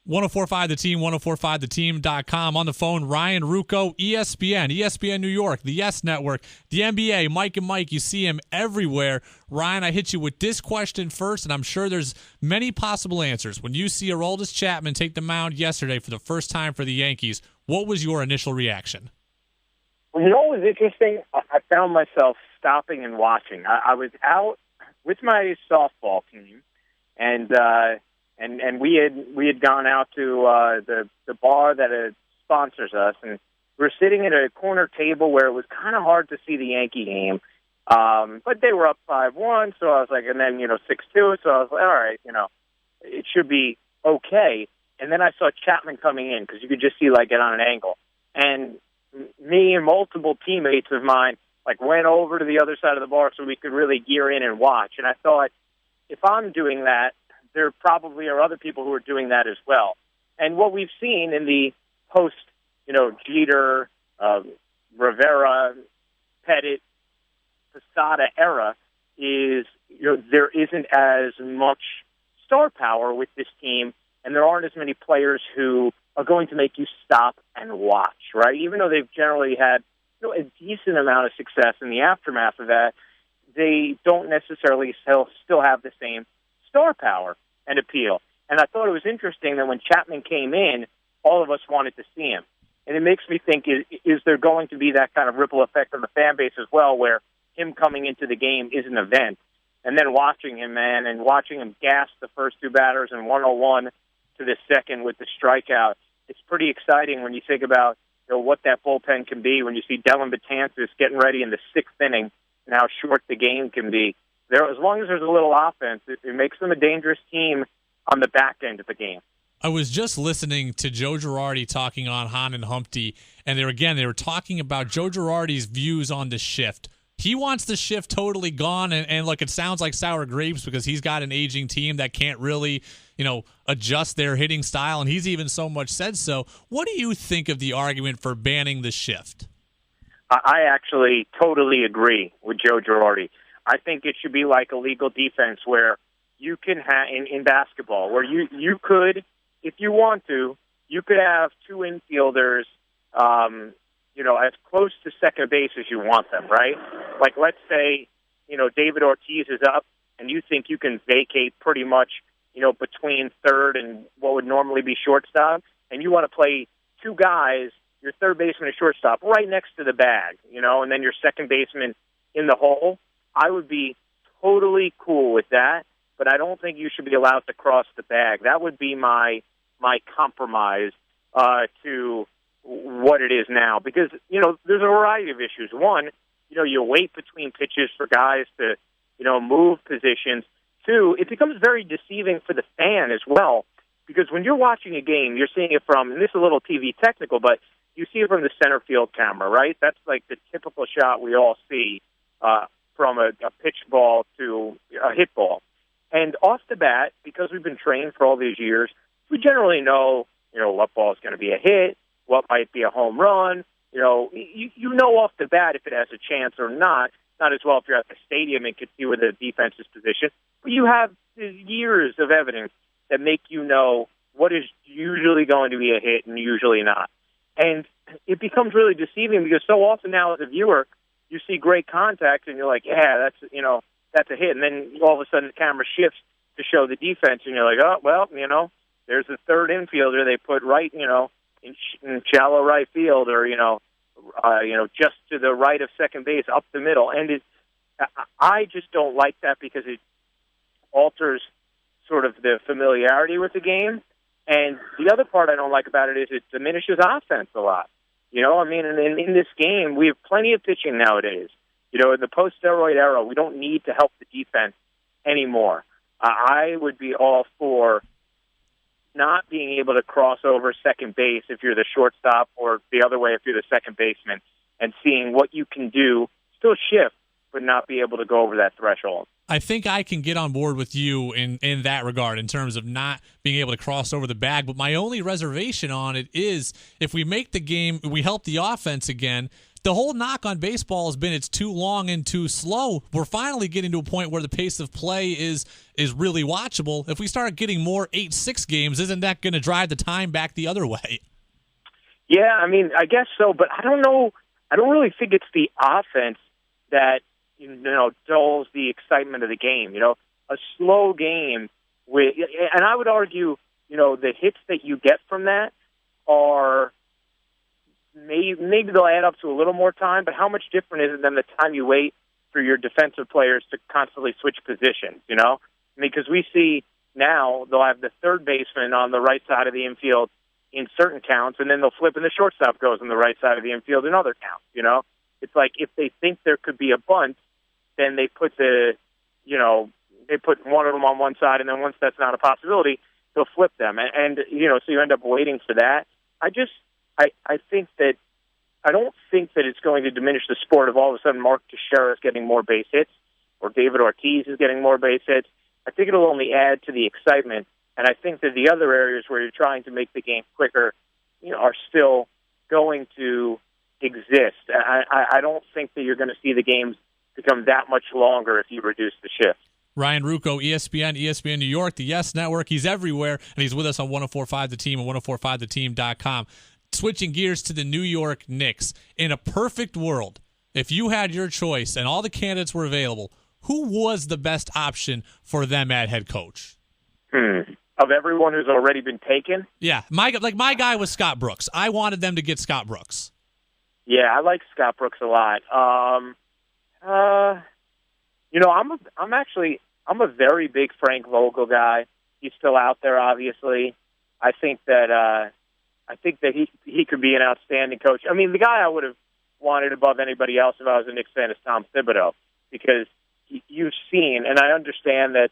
1045 The Team, 1045theteam.com. On the phone, Ryan Ruocco, ESPN New York, the Yes Network, the NBA, Mike and Mike. You see him everywhere. Ryan, I hit you with this question first, and I'm sure there's many possible answers. When you see Aroldis Chapman take the mound yesterday for the first time for the Yankees, what was your initial reaction? Well, you know what was interesting? I found myself stopping and watching. I was out with my softball team, and we had gone out to the bar that sponsors us, and we were sitting at a corner table where it was kind of hard to see the Yankee game, but they were up 5-1, so I was like, and then 6-2, so I was like, all right, it should be okay. And then I saw Chapman coming in because you could just see it on an angle, and me and multiple teammates of mine went over to the other side of the bar so we could really gear in and watch. And I thought, if I'm doing that, there probably are other people who are doing that as well. And what we've seen in the post, Jeter, Rivera, Pettit, Posada era is, there isn't as much star power with this team, and there aren't as many players who are going to make you stop and watch, right? Even though they've generally had a decent amount of success in the aftermath of that, they don't necessarily still have the same star power and appeal. And I thought it was interesting that when Chapman came in, all of us wanted to see him. And it makes me think, is there going to be that kind of ripple effect on the fan base as well, where him coming into the game is an event, and then watching him, and watching him gas the first two batters and 101 to the second with the strikeout. It's pretty exciting when you think about what that bullpen can be, when you see Dellin Betances getting ready in the sixth inning and how short the game can be. As long as there's a little offense, it makes them a dangerous team on the back end of the game. I was just listening to Joe Girardi talking on Hahn and Humpty, and they were talking about Joe Girardi's views on the shift. He wants the shift totally gone, and look, it sounds like sour grapes because he's got an aging team that can't really, adjust their hitting style, and he's even so much said so. What do you think of the argument for banning the shift? I actually totally agree with Joe Girardi. I think it should be like a legal defense where you can have, in basketball, where you could, if you want to, you could have two infielders, as close to second base as you want them, right? Like, let's say, David Ortiz is up, and you think you can vacate pretty much, between third and what would normally be shortstop, and you want to play two guys, your third baseman and shortstop, right next to the bag, and then your second baseman in the hole. I would be totally cool with that, but I don't think you should be allowed to cross the bag. That would be my compromise to what it is now, because there's a variety of issues. One, you wait between pitches for guys to move positions. Two, it becomes very deceiving for the fan as well, because when you're watching a game, you're seeing it from, and this is a little TV technical, but you see it from the center field camera, right? That's like the typical shot we all see from a pitch ball to a hit ball. And off the bat, because we've been trained for all these years, we generally know, what ball is going to be a hit, what might be a home run. You know off the bat if it has a chance or not. Not as well if you're at the stadium and can see where the defense is positioned. But you have years of evidence that make you know what is usually going to be a hit and usually not. And it becomes really deceiving because so often now as a viewer, you see great contact and you're like, yeah, that's a hit. And then all of a sudden the camera shifts to show the defense and you're like, oh, well, there's the third infielder they put right, in shallow right field or, just to the right of second base, up the middle. And I just don't like that because it alters sort of the familiarity with the game. And the other part I don't like about it is it diminishes offense a lot. In this game, we have plenty of pitching nowadays. In the post-steroid era, we don't need to help the defense anymore. I would be all for not being able to cross over second base if you're the shortstop or the other way if you're the second baseman, and seeing what you can do, still shift, but not be able to go over that threshold. I think I can get on board with you in that regard in terms of not being able to cross over the bag. But my only reservation on it is if we make the game, we help the offense again, the whole knock on baseball has been it's too long and too slow. We're finally getting to a point where the pace of play is really watchable. If we start getting more 8-6 games, isn't that going to drive the time back the other way? Yeah, I mean, I guess so, but I don't know. I don't really think it's the offense that dulls the excitement of the game. A slow game and I would argue, the hits that you get from that are maybe they'll add up to a little more time, but how much different is it than the time you wait for your defensive players to constantly switch positions? Because we see now they'll have the third baseman on the right side of the infield in certain counts, and then they'll flip and the shortstop goes on the right side of the infield in other counts. It's like if they think there could be a bunt, then they put they put one of them on one side, and then once that's not a possibility, they'll flip them. And so you end up waiting for that. I think that I don't think that it's going to diminish the sport if all of a sudden Mark Teixeira is getting more base hits or David Ortiz is getting more base hits. I think it'll only add to the excitement. And I think that the other areas where you're trying to make the game quicker, are still going to exist. I don't think that you're going to see the games become that much longer if you reduce the shift. Ryan Ruocco, ESPN New York, the Yes Network. He's everywhere, and he's with us on 104.5 The Team and 104.5theteam.com. Switching gears to the New York Knicks. In a perfect world, if you had your choice and all the candidates were available, who was the best option for them at head coach? Of everyone who's already been taken? Yeah, my guy was Scott Brooks. I wanted them to get Scott Brooks. Yeah, I like Scott Brooks a lot. I'm a very big Frank Vogel guy. He's still out there, obviously. I think that he could be an outstanding coach. I mean, the guy I would have wanted above anybody else if I was a Knicks fan is Tom Thibodeau, because you've seen, and I understand that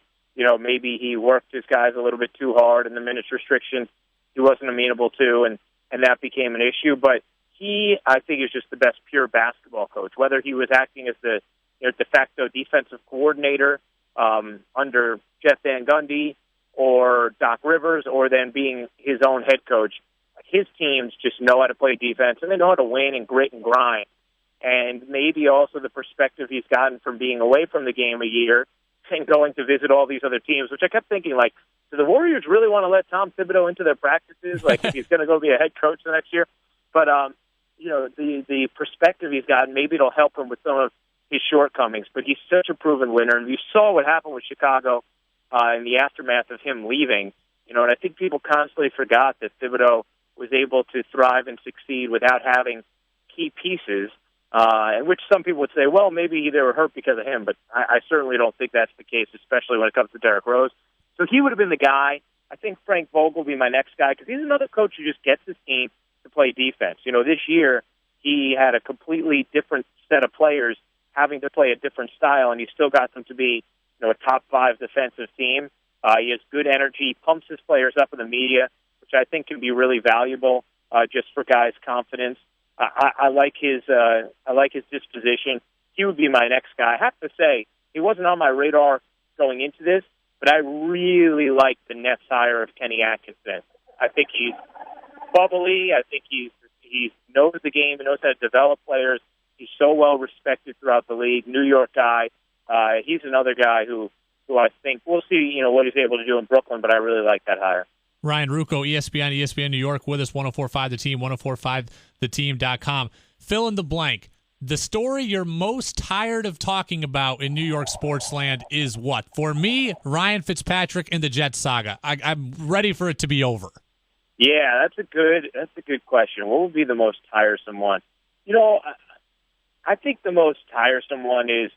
maybe he worked his guys a little bit too hard, and the minutes restrictions he wasn't amenable to, and that became an issue. But I think, is just the best pure basketball coach. Whether he was acting as the de facto defensive coordinator under Jeff Van Gundy or Doc Rivers, or then being his own head coach, his teams just know how to play defense, and they know how to win and grit and grind. And maybe also the perspective he's gotten from being away from the game a year and going to visit all these other teams, which I kept thinking, like, do the Warriors really want to let Tom Thibodeau into their practices? Like, if he's going to go be a head coach the next year? But, the perspective he's gotten, maybe it'll help him with some of his shortcomings. But he's such a proven winner. And you saw what happened with Chicago in the aftermath of him leaving. And I think people constantly forgot that Thibodeau was able to thrive and succeed without having key pieces, and which some people would say, well, maybe they were hurt because of him, but I certainly don't think that's the case, especially when it comes to Derrick Rose. So he would have been the guy. I think Frank Vogel will be my next guy, because he's another coach who just gets his team to play defense. This year he had a completely different set of players having to play a different style, and he still got them to be a top 5 defensive team. He has good energy, pumps his players up in the media, which I think can be really valuable just for guys' confidence. I like his disposition. He would be my next guy. I have to say, he wasn't on my radar going into this, but I really like the Nets hire of Kenny Atkinson. I think he's bubbly. I think he knows the game. He knows how to develop players. He's so well respected throughout the league. New York guy. He's another guy who I think we'll see. What he's able to do in Brooklyn, but I really like that hire. Ryan Ruocco, ESPN New York, with us, 104.5 The Team, 104.5theteam.com. Fill in the blank. The story you're most tired of talking about in New York sports land is what? For me, Ryan Fitzpatrick and the Jets saga. I'm ready for it to be over. Yeah, that's a good question. What would be the most tiresome one? I think the most tiresome one is,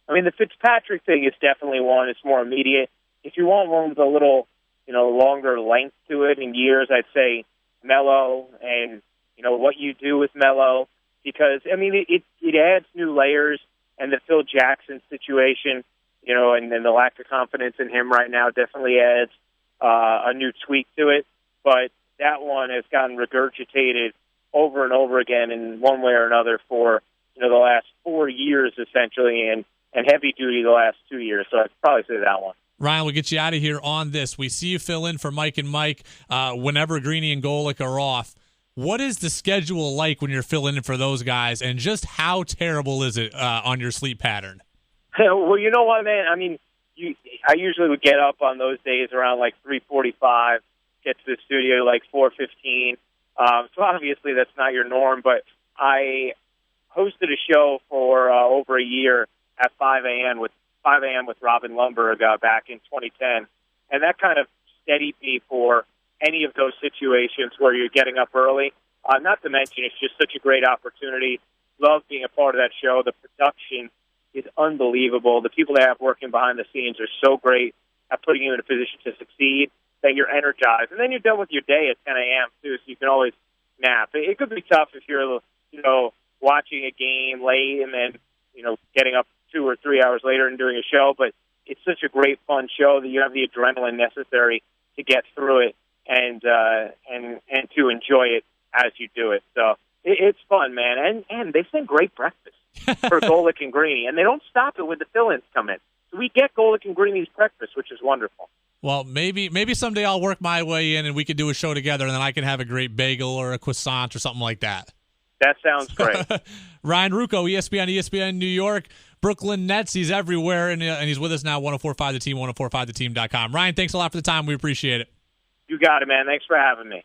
the Fitzpatrick thing is definitely one. It's more immediate. If you want one with a little longer length to it in years, I'd say Melo and, what you do with Melo, because, it adds new layers, and the Phil Jackson situation, and then the lack of confidence in him right now definitely adds a new tweak to it. But that one has gotten regurgitated over and over again in one way or another for, the last 4 years, essentially, and heavy duty the last 2 years. So I'd probably say that one. Ryan, we'll get you out of here on this. We see you fill in for Mike and Mike whenever Greeny and Golick are off. What is the schedule like when you're filling in for those guys, and just how terrible is it on your sleep pattern? Well, you know what, man? I mean, I usually would get up on those days around like 3:45, get to the studio like 4:15. So obviously that's not your norm, but I hosted a show for over a year at 5 a.m. with Robin Lundberg back in 2010, and that kind of steadied me for any of those situations where you're getting up early. Not to mention, it's just such a great opportunity. Love being a part of that show. The production is unbelievable. The people they have working behind the scenes are so great at putting you in a position to succeed that you're energized. And then you're done with your day at 10 a.m. too, so you can always nap. It could be tough if you're, watching a game late and then, getting up 2 or 3 hours later and doing a show. But it's such a great, fun show that you have the adrenaline necessary to get through it and to enjoy it as you do it. So it's fun, man. And they send great breakfast for Golic and Greeny, and they don't stop it when the fill-ins come in. So we get Golic and Greeny's breakfast, which is wonderful. Well, maybe someday I'll work my way in and we can do a show together, and then I can have a great bagel or a croissant or something like that. That sounds great. Ryan Ruocco, ESPN New York, Brooklyn Nets. He's everywhere, and he's with us now, 104.5 The Team, 104.5theteam.com. Ryan, thanks a lot for the time. We appreciate it. You got it, man. Thanks for having me.